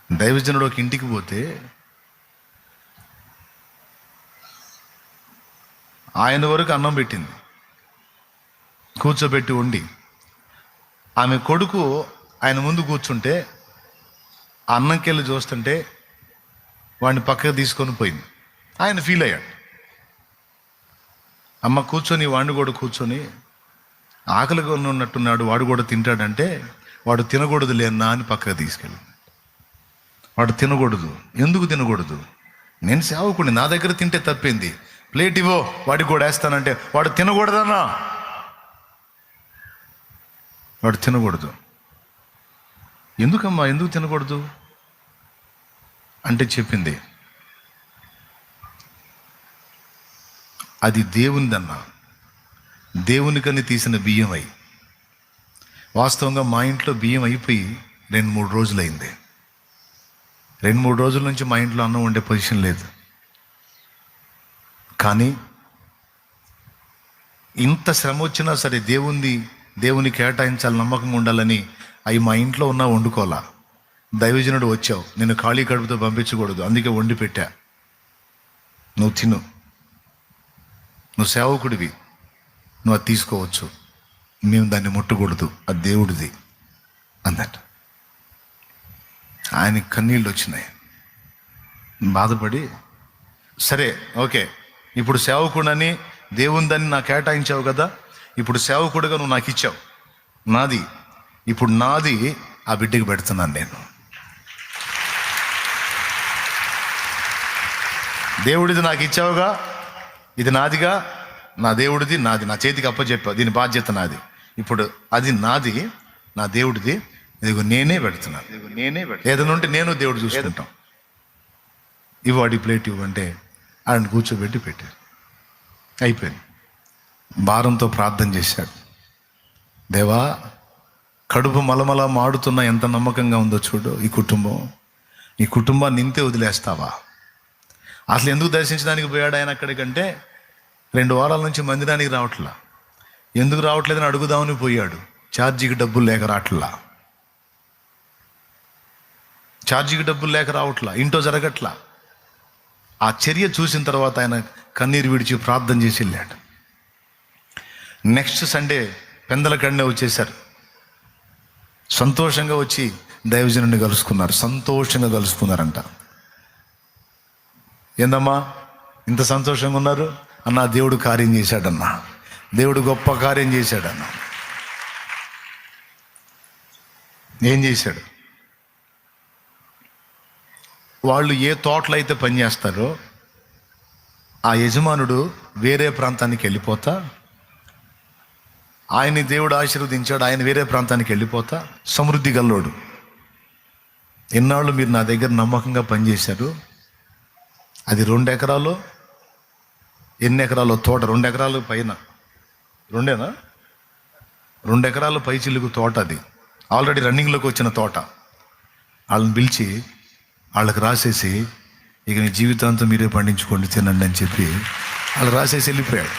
దైవజనుడు ఒక ఇంటికి పోతే ఆయన వరకు అన్నం పెట్టింది, కూర్చోబెట్టి వండి. ఆమె కొడుకు ఆయన ముందు కూర్చుంటే అన్నంకెళ్ళి చూస్తుంటే వాడిని పక్కకు తీసుకొని పోయింది. ఆయన ఫీల్ అయ్యాడు. అమ్మ కూర్చొని వాడిని కూడా కూర్చొని ఆకలిగా ఉన్నట్టున్నాడు, వాడు కూడా తింటాడంటే వాడు తినకూడదు లేనా అని పక్కకు తీసుకెళ్ళి. వాడు తినకూడదు. ఎందుకు తినకూడదు? నేను సేవకుడిని, నా దగ్గర తింటే తప్పింది, ప్లేట్ ఇవ్వో వాడికి కూడా వేస్తానంటే వాడు తినకూడదన్నా. వాడు తినకూడదు. ఎందుకమ్మా ఎందుకు తినకూడదు అంటే చెప్పింది, అది దేవునిదన్నా, దేవునికని తీసిన బియ్యం అయి. వాస్తవంగా మా ఇంట్లో బియ్యం అయిపోయి 2-3 రోజులు అయింది. 2-3 రోజుల నుంచి మా ఇంట్లో అన్నం ఉండే పొజిషన్ లేదు. కానీ ఇంత శ్రమ వచ్చినా సరే దేవుని కేటాయించాలి, నమ్మకంగా ఉండాలని అవి మా ఇంట్లో ఉన్నా వండుకోవాలా. దైవజనుడు వచ్చావు, నేను ఖాళీ కడుపుతో పంపించకూడదు, అందుకే వండి పెట్టా, నువ్వు తిను, నువ్వు సేవకుడివి, నువ్వు అది తీసుకోవచ్చు, మేము దాన్ని ముట్టకూడదు, అది దేవుడిది అన్నట్టు. ఆయనకి కన్నీళ్ళు వచ్చినాయి. బాధపడి, సరే ఓకే, ఇప్పుడు సేవకుడని దేవుని దాన్ని నాకు కేటాయించావు కదా, ఇప్పుడు సేవకుడుగా నువ్వు నాకు ఇచ్చావు, నాది ఇప్పుడు నాది ఆ బిడ్డకి పెడుతున్నాను నేను. దేవుడిది నాకు ఇచ్చావుగా, ఇది నాదిగా, నా దేవుడిది నాది, నా చేతికి అప్పచెప్పావు, దీని బాధ్యత నాది, ఇప్పుడు అది నాది, నా దేవుడిది, ఇదిగో నేనే పెడుతున్నాను. ఏదైనా ఉంటే నేను దేవుడు చూసుకుంటాం. ఇవ్వాడి ప్లేట్ ఇవ్వంటే ఆయన కూర్చోబెట్టి పెట్టారు. అయిపోయింది. భారంతో ప్రార్థన చేశాడు. దేవా, కడుపు మలమల మాడుతున్నా ఎంత నమ్మకంగా ఉందో చూడు ఈ కుటుంబాన్ని ఇంతే వదిలేస్తావా? అసలు ఎందుకు దర్శించడానికి పోయాడు ఆయన అక్కడికంటే 2 వారాల నుంచి మందిరానికి రావట్లా. ఎందుకు రావట్లేదని అడుగుదామని పోయాడు. ఛార్జీకి డబ్బులు లేక రావట్లా, రావట్లా, ఇంట్లో జరగట్లా. ఆ చర్య చూసిన తర్వాత ఆయన కన్నీరు విడిచి ప్రార్థన చేసి వెళ్ళాడు. నెక్స్ట్ సండే పెందలకడనే వచ్చేసారు. సంతోషంగా వచ్చి దైవజనుడిని కలుసుకున్నారు. సంతోషంగా కలుసుకున్నారంట. ఏందమ్మా ఇంత సంతోషంగా ఉన్నారు అన్నా? దేవుడు కార్యం చేశాడన్నా, దేవుడు గొప్ప కార్యం చేశాడన్నా. ఏం చేశాడు? వాళ్ళు ఏ తోటలో అయితే పనిచేస్తారో ఆ యజమానుడు వేరే ప్రాంతానికి వెళ్ళిపోతా, ఆయన్ని దేవుడు ఆశీర్వదించాడు, ఆయన వేరే ప్రాంతానికి వెళ్ళిపోతా సమృద్ధి గల్లోడు. ఎన్నాళ్ళు మీరు నా దగ్గర నమ్మకంగా పనిచేశారు, అది 2 ఎకరాలు, ఎన్ని ఎకరాలు తోట, 2 ఎకరాలు పైన, 2 ఎకరాలు పై చిలుగు తోట, అది ఆల్రెడీ రన్నింగ్లోకి వచ్చిన తోట. వాళ్ళని పిలిచి వాళ్ళకి రాసేసి, ఇక మీ జీవితాంతం మీరే పండించుకోండి, తినండి అని చెప్పి వాళ్ళు రాసేసి వెళ్ళిపోయాడు.